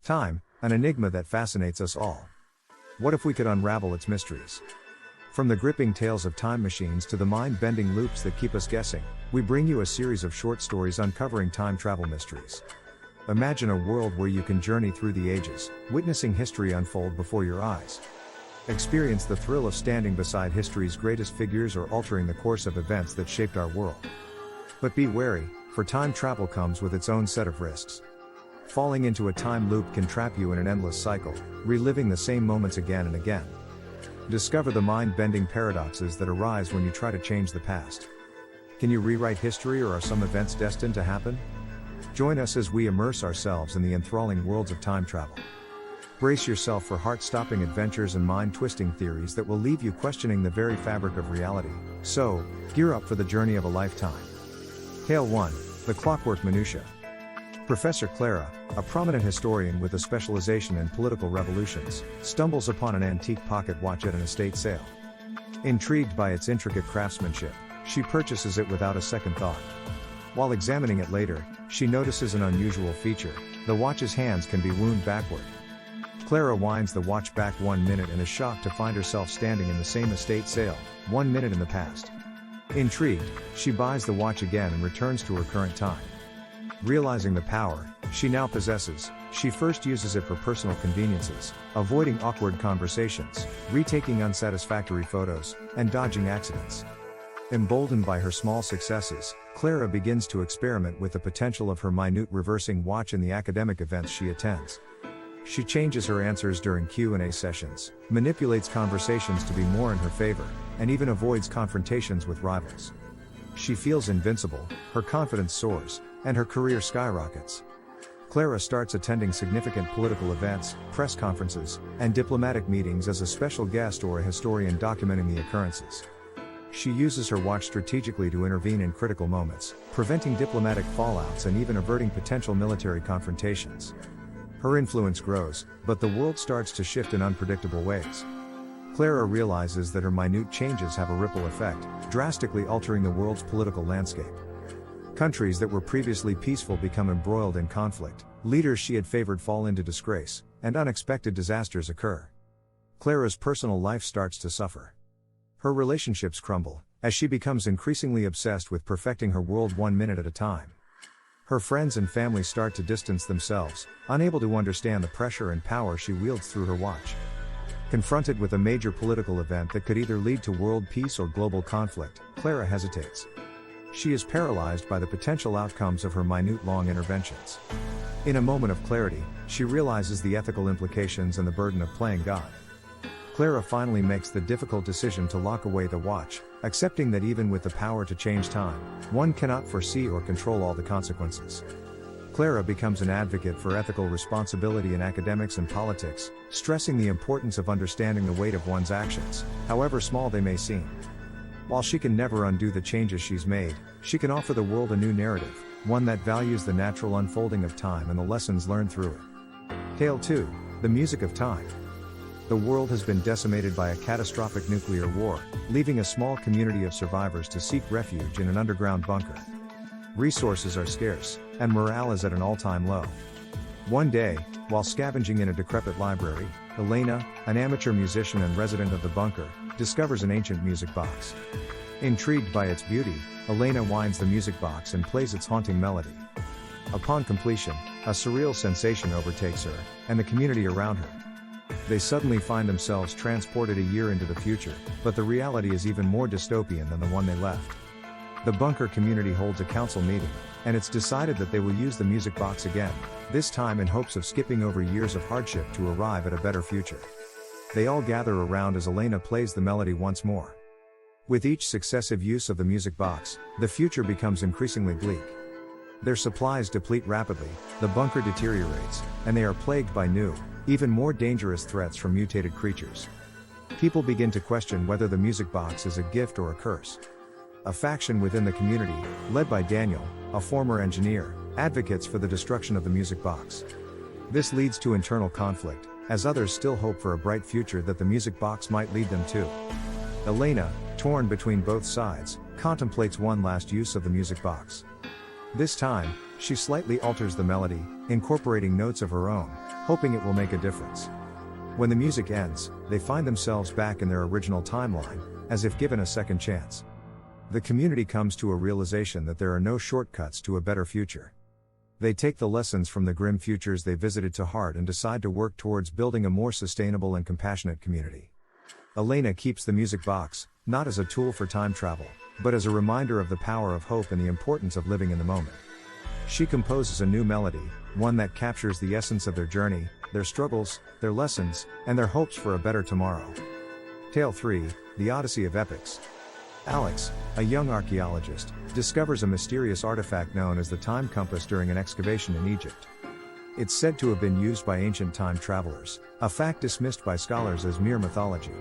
Time, an enigma that fascinates us all. What if we could unravel its mysteries? From the gripping tales of time machines to the mind-bending loops that keep us guessing, we bring you a series of short stories uncovering time travel mysteries. Imagine a world where you can journey through the ages, witnessing history unfold before your eyes. Experience the thrill of standing beside history's greatest figures or altering the course of events that shaped our world. But be wary, for time travel comes with its own set of risks. Falling into a time loop can trap you in an endless cycle, reliving the same moments again and again. Discover the mind-bending paradoxes that arise when you try to change the past. Can you rewrite history, or are some events destined to happen? Join us as we immerse ourselves in the enthralling worlds of time travel. Brace yourself for heart-stopping adventures and mind-twisting theories that will leave you questioning the very fabric of reality. So, gear up for the journey of a lifetime. Tale 1, The Clockwork Minutia. Professor Clara, a prominent historian with a specialization in political revolutions, stumbles upon an antique pocket watch at an estate sale. Intrigued by its intricate craftsmanship, she purchases it without a second thought. While examining it later, she notices an unusual feature: the watch's hands can be wound backward. Clara winds the watch back 1 minute and is shocked to find herself standing in the same estate sale, 1 minute in the past. Intrigued, she buys the watch again and returns to her current time. Realizing the power she now possesses, she first uses it for personal conveniences, avoiding awkward conversations, retaking unsatisfactory photos, and dodging accidents. Emboldened by her small successes, Clara begins to experiment with the potential of her minute reversing watch in the academic events she attends. She changes her answers during Q&A sessions, manipulates conversations to be more in her favor, and even avoids confrontations with rivals. She feels invincible, her confidence soars, and her career skyrockets. Clara starts attending significant political events, press conferences, and diplomatic meetings as a special guest or a historian documenting the occurrences. She uses her watch strategically to intervene in critical moments, preventing diplomatic fallouts and even averting potential military confrontations. Her influence grows, but the world starts to shift in unpredictable ways. Clara realizes that her minute changes have a ripple effect, drastically altering the world's political landscape. Countries that were previously peaceful become embroiled in conflict, leaders she had favored fall into disgrace, and unexpected disasters occur. Clara's personal life starts to suffer. Her relationships crumble, as she becomes increasingly obsessed with perfecting her world 1 minute at a time. Her friends and family start to distance themselves, unable to understand the pressure and power she wields through her watch. Confronted with a major political event that could either lead to world peace or global conflict, Clara hesitates. She is paralyzed by the potential outcomes of her minute-long interventions. In a moment of clarity, she realizes the ethical implications and the burden of playing God. Clara finally makes the difficult decision to lock away the watch, accepting that even with the power to change time, one cannot foresee or control all the consequences. Clara becomes an advocate for ethical responsibility in academics and politics, stressing the importance of understanding the weight of one's actions, however small they may seem. While she can never undo the changes she's made, she can offer the world a new narrative, one that values the natural unfolding of time and the lessons learned through it. Tale 2, The Music of Time. The world has been decimated by a catastrophic nuclear war, leaving a small community of survivors to seek refuge in an underground bunker. Resources are scarce, and morale is at an all-time low. One day, while scavenging in a decrepit library, Elena, an amateur musician and resident of the bunker, discovers an ancient music box. Intrigued by its beauty, Elena winds the music box and plays its haunting melody. Upon completion, a surreal sensation overtakes her, and the community around her. They suddenly find themselves transported a year into the future, but the reality is even more dystopian than the one they left. The bunker community holds a council meeting, and it's decided that they will use the music box again, this time in hopes of skipping over years of hardship to arrive at a better future. They all gather around as Elena plays the melody once more. With each successive use of the music box, the future becomes increasingly bleak. Their supplies deplete rapidly, the bunker deteriorates, and they are plagued by new, even more dangerous threats from mutated creatures. People begin to question whether the music box is a gift or a curse. A faction within the community, led by Daniel, a former engineer, advocates for the destruction of the music box. This leads to internal conflict, as others still hope for a bright future that the music box might lead them to. Elena, torn between both sides, contemplates one last use of the music box. This time, she slightly alters the melody, incorporating notes of her own, hoping it will make a difference. When the music ends, they find themselves back in their original timeline, as if given a second chance. The community comes to a realization that there are no shortcuts to a better future. They take the lessons from the grim futures they visited to heart and decide to work towards building a more sustainable and compassionate community. Elena keeps the music box, not as a tool for time travel, but as a reminder of the power of hope and the importance of living in the moment. She composes a new melody, one that captures the essence of their journey, their struggles, their lessons, and their hopes for a better tomorrow. Tale 3, The Odyssey of Epics. Alex, a young archaeologist, discovers a mysterious artifact known as the time compass during an excavation in Egypt. It's said to have been used by ancient time travelers, a fact dismissed by scholars as mere mythology.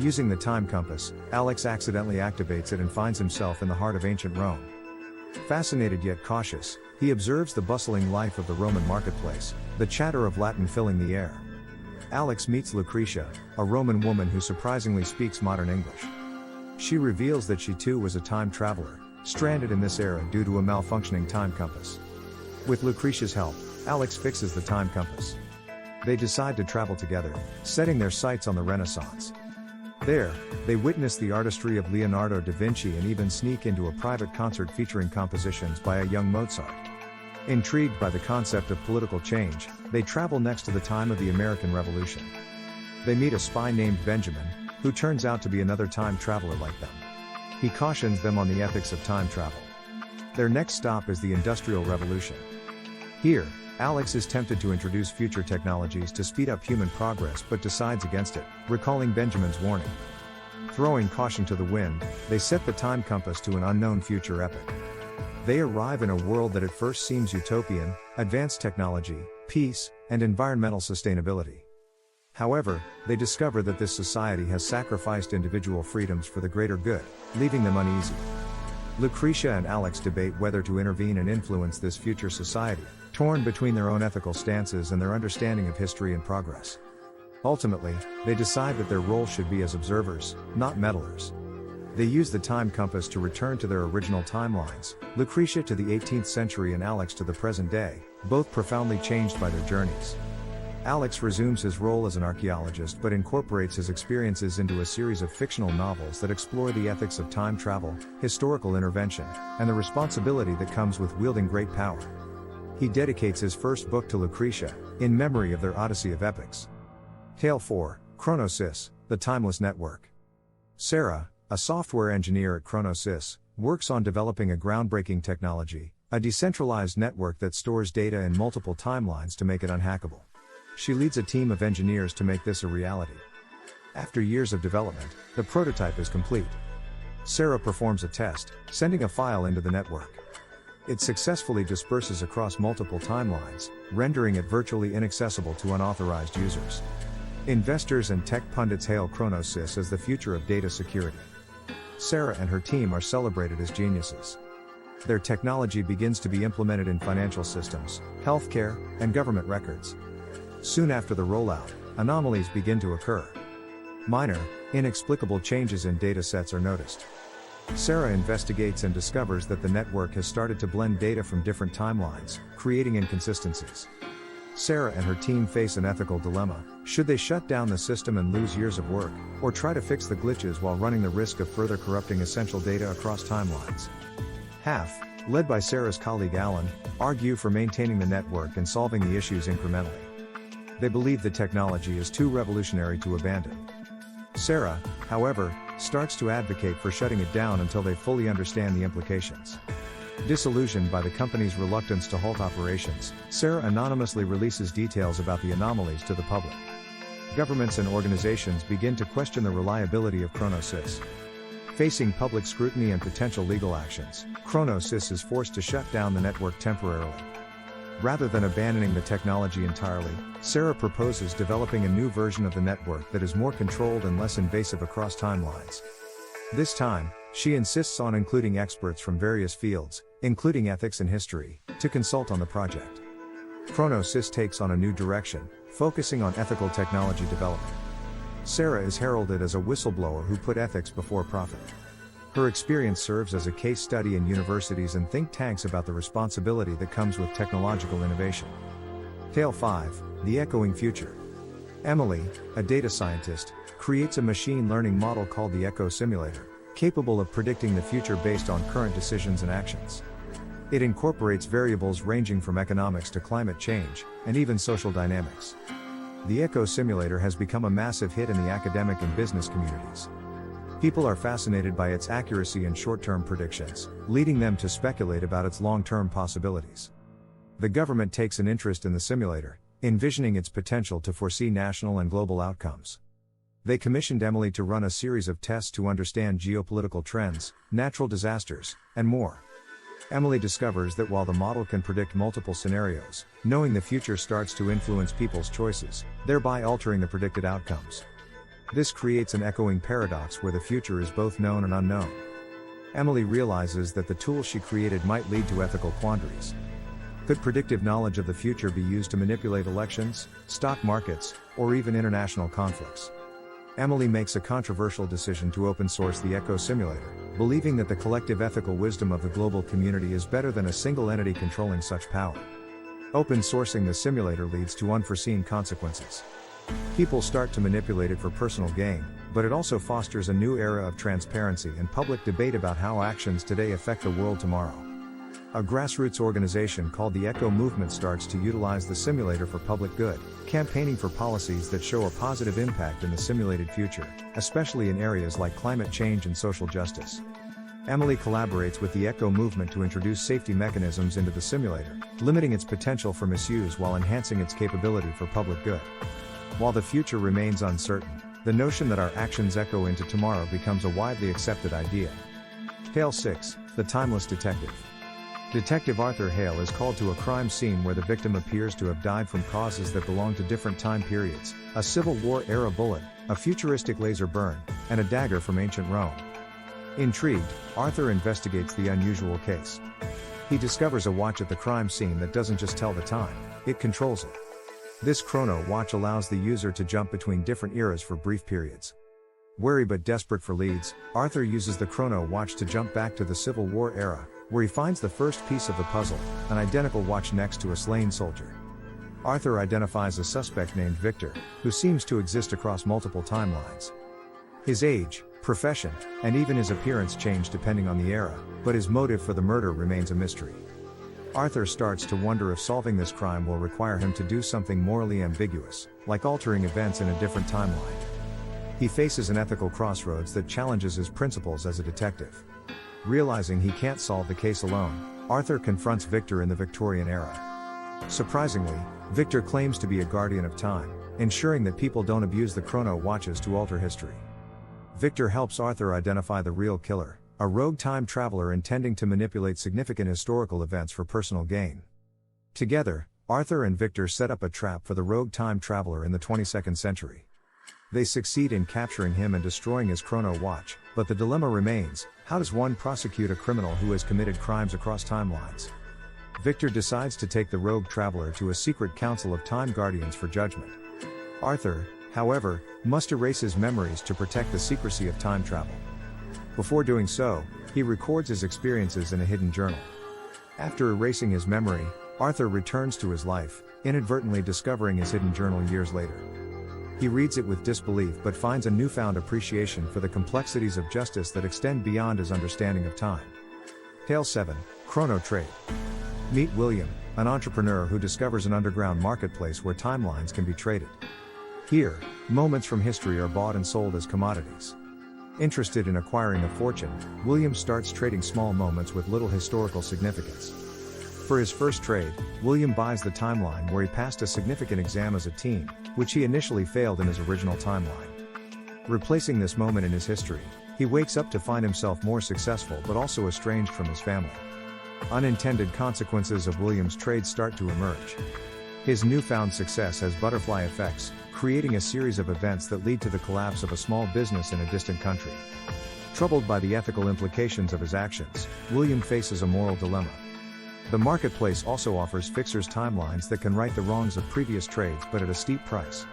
Using the time compass, Alex accidentally activates it and finds himself in the heart of ancient Rome. Fascinated yet cautious, he observes the bustling life of the Roman marketplace, the chatter of Latin filling the air. Alex meets Lucretia, a Roman woman who surprisingly speaks modern English. She reveals that she too was a time traveler, stranded in this era due to a malfunctioning time compass. With Lucretia's help, Alex fixes the time compass. They decide to travel together, setting their sights on the Renaissance. There, they witness the artistry of Leonardo da Vinci and even sneak into a private concert featuring compositions by a young Mozart. Intrigued by the concept of political change, they travel next to the time of the American Revolution. They meet a spy named Benjamin, who turns out to be another time traveler like them. He cautions them on the ethics of time travel. Their next stop is the Industrial Revolution. Here, Alex is tempted to introduce future technologies to speed up human progress but decides against it, recalling Benjamin's warning. Throwing caution to the wind, they set the time compass to an unknown future epic. They arrive in a world that at first seems utopian, advanced technology, peace, and environmental sustainability. However, they discover that this society has sacrificed individual freedoms for the greater good, leaving them uneasy. Lucretia and Alex debate whether to intervene and influence this future society, torn between their own ethical stances and their understanding of history and progress. Ultimately, they decide that their role should be as observers, not meddlers. They use the time compass to return to their original timelines, Lucretia to the 18th century and Alex to the present day, both profoundly changed by their journeys. Alex resumes his role as an archaeologist but incorporates his experiences into a series of fictional novels that explore the ethics of time travel, historical intervention, and the responsibility that comes with wielding great power. He dedicates his first book to Lucretia, in memory of their Odyssey of Epics. Tale 4, Chronosys, The Timeless Network. Sarah, a software engineer at Chronosys, works on developing a groundbreaking technology, a decentralized network that stores data in multiple timelines to make it unhackable. She leads a team of engineers to make this a reality. After years of development, the prototype is complete. Sarah performs a test, sending a file into the network. It successfully disperses across multiple timelines, rendering it virtually inaccessible to unauthorized users. Investors and tech pundits hail Chronosys as the future of data security. Sarah and her team are celebrated as geniuses. Their technology begins to be implemented in financial systems, healthcare, and government records. Soon after the rollout, anomalies begin to occur. Minor, inexplicable changes in datasets are noticed. Sarah investigates and discovers that the network has started to blend data from different timelines, creating inconsistencies. Sarah and her team face an ethical dilemma: should they shut down the system and lose years of work, or try to fix the glitches while running the risk of further corrupting essential data across timelines? Half, led by Sarah's colleague Alan, argue for maintaining the network and solving the issues incrementally. They believe the technology is too revolutionary to abandon. Sarah, however, starts to advocate for shutting it down until they fully understand the implications. Disillusioned by the company's reluctance to halt operations, Sarah anonymously releases details about the anomalies to the public. Governments and organizations begin to question the reliability of Chronosys. Facing public scrutiny and potential legal actions, Chronosys is forced to shut down the network temporarily. Rather than abandoning the technology entirely, Sarah proposes developing a new version of the network that is more controlled and less invasive across timelines. This time, she insists on including experts from various fields, including ethics and history, to consult on the project. Chronosys takes on a new direction, focusing on ethical technology development. Sarah is heralded as a whistleblower who put ethics before profit. Her experience serves as a case study in universities and think tanks about the responsibility that comes with technological innovation. Tale 5, The Echoing Future. Emily, a data scientist, creates a machine learning model called the Echo Simulator, capable of predicting the future based on current decisions and actions. It incorporates variables ranging from economics to climate change, and even social dynamics. The Echo Simulator has become a massive hit in the academic and business communities. People are fascinated by its accuracy and short-term predictions, leading them to speculate about its long-term possibilities. The government takes an interest in the simulator, envisioning its potential to foresee national and global outcomes. They commissioned Emily to run a series of tests to understand geopolitical trends, natural disasters, and more. Emily discovers that while the model can predict multiple scenarios, knowing the future starts to influence people's choices, thereby altering the predicted outcomes. This creates an echoing paradox where the future is both known and unknown. Emily realizes that the tool she created might lead to ethical quandaries. Could predictive knowledge of the future be used to manipulate elections, stock markets, or even international conflicts? Emily makes a controversial decision to open source the Echo Simulator, believing that the collective ethical wisdom of the global community is better than a single entity controlling such power. Open sourcing the simulator leads to unforeseen consequences. People start to manipulate it for personal gain, but it also fosters a new era of transparency and public debate about how actions today affect the world tomorrow. A grassroots organization called the Echo Movement starts to utilize the simulator for public good, campaigning for policies that show a positive impact in the simulated future, especially in areas like climate change and social justice. Emily collaborates with the Echo Movement to introduce safety mechanisms into the simulator, limiting its potential for misuse while enhancing its capability for public good. While the future remains uncertain, the notion that our actions echo into tomorrow becomes a widely accepted idea. Tale 6, The Timeless Detective. Detective Arthur Hale is called to a crime scene where the victim appears to have died from causes that belong to different time periods: a Civil War-era bullet, a futuristic laser burn, and a dagger from ancient Rome. Intrigued, Arthur investigates the unusual case. He discovers a watch at the crime scene that doesn't just tell the time, it controls it. This chrono watch allows the user to jump between different eras for brief periods. Wary but desperate for leads, Arthur uses the chrono watch to jump back to the Civil War era, where he finds the first piece of the puzzle, an identical watch next to a slain soldier. Arthur identifies a suspect named Victor, who seems to exist across multiple timelines. His age, profession, and even his appearance change depending on the era, but his motive for the murder remains a mystery. Arthur starts to wonder if solving this crime will require him to do something morally ambiguous, like altering events in a different timeline. He faces an ethical crossroads that challenges his principles as a detective. Realizing he can't solve the case alone, Arthur confronts Victor in the Victorian era. Surprisingly, Victor claims to be a guardian of time, ensuring that people don't abuse the chrono watches to alter history. Victor helps Arthur identify the real killer, a rogue time traveler intending to manipulate significant historical events for personal gain. Together, Arthur and Victor set up a trap for the rogue time traveler in the 22nd century. They succeed in capturing him and destroying his chrono watch, but the dilemma remains: how does one prosecute a criminal who has committed crimes across timelines? Victor decides to take the rogue traveler to a secret council of time guardians for judgment. Arthur, however, must erase his memories to protect the secrecy of time travel. Before doing so, he records his experiences in a hidden journal. After erasing his memory, Arthur returns to his life, inadvertently discovering his hidden journal years later. He reads it with disbelief but finds a newfound appreciation for the complexities of justice that extend beyond his understanding of time. Tale 7, Chrono Trade. Meet William, an entrepreneur who discovers an underground marketplace where timelines can be traded. Here, moments from history are bought and sold as commodities. Interested in acquiring a fortune, William starts trading small moments with little historical significance. For his first trade, William buys the timeline where he passed a significant exam as a teen, which he initially failed in his original timeline. Replacing this moment in his history, he wakes up to find himself more successful but also estranged from his family. Unintended consequences of William's trade start to emerge. His newfound success has butterfly effects, creating a series of events that lead to the collapse of a small business in a distant country. Troubled by the ethical implications of his actions, William faces a moral dilemma. The marketplace also offers fixers timelines that can right the wrongs of previous trades but at a steep price.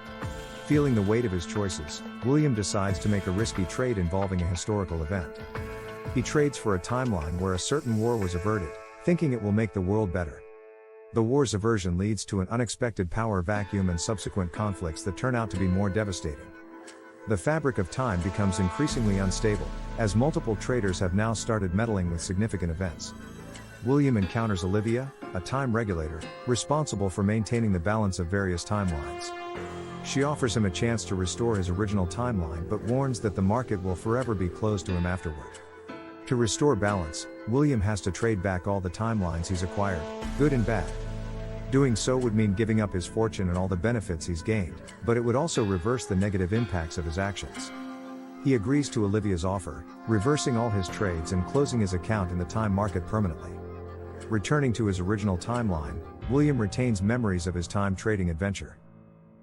Feeling the weight of his choices, William decides to make a risky trade involving a historical event. He trades for a timeline where a certain war was averted, thinking it will make the world better. The war's aversion leads to an unexpected power vacuum and subsequent conflicts that turn out to be more devastating. The fabric of time becomes increasingly unstable, as multiple traders have now started meddling with significant events. William encounters Olivia, a time regulator, responsible for maintaining the balance of various timelines. She offers him a chance to restore his original timeline but warns that the market will forever be closed to him afterward. To restore balance, William has to trade back all the timelines he's acquired, good and bad. Doing so would mean giving up his fortune and all the benefits he's gained, but it would also reverse the negative impacts of his actions. He agrees to Olivia's offer, reversing all his trades and closing his account in the time market permanently. Returning to his original timeline, William retains memories of his time trading adventure.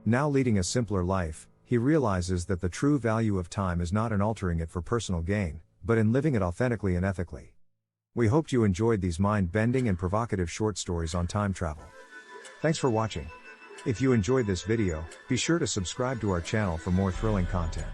Now leading a simpler life, he realizes that the true value of time is not in altering it for personal gain, but in living it authentically and ethically. We hoped you enjoyed these mind-bending and provocative short stories on time travel. Thanks for watching. If you enjoyed this video, be sure to subscribe to our channel for more thrilling content.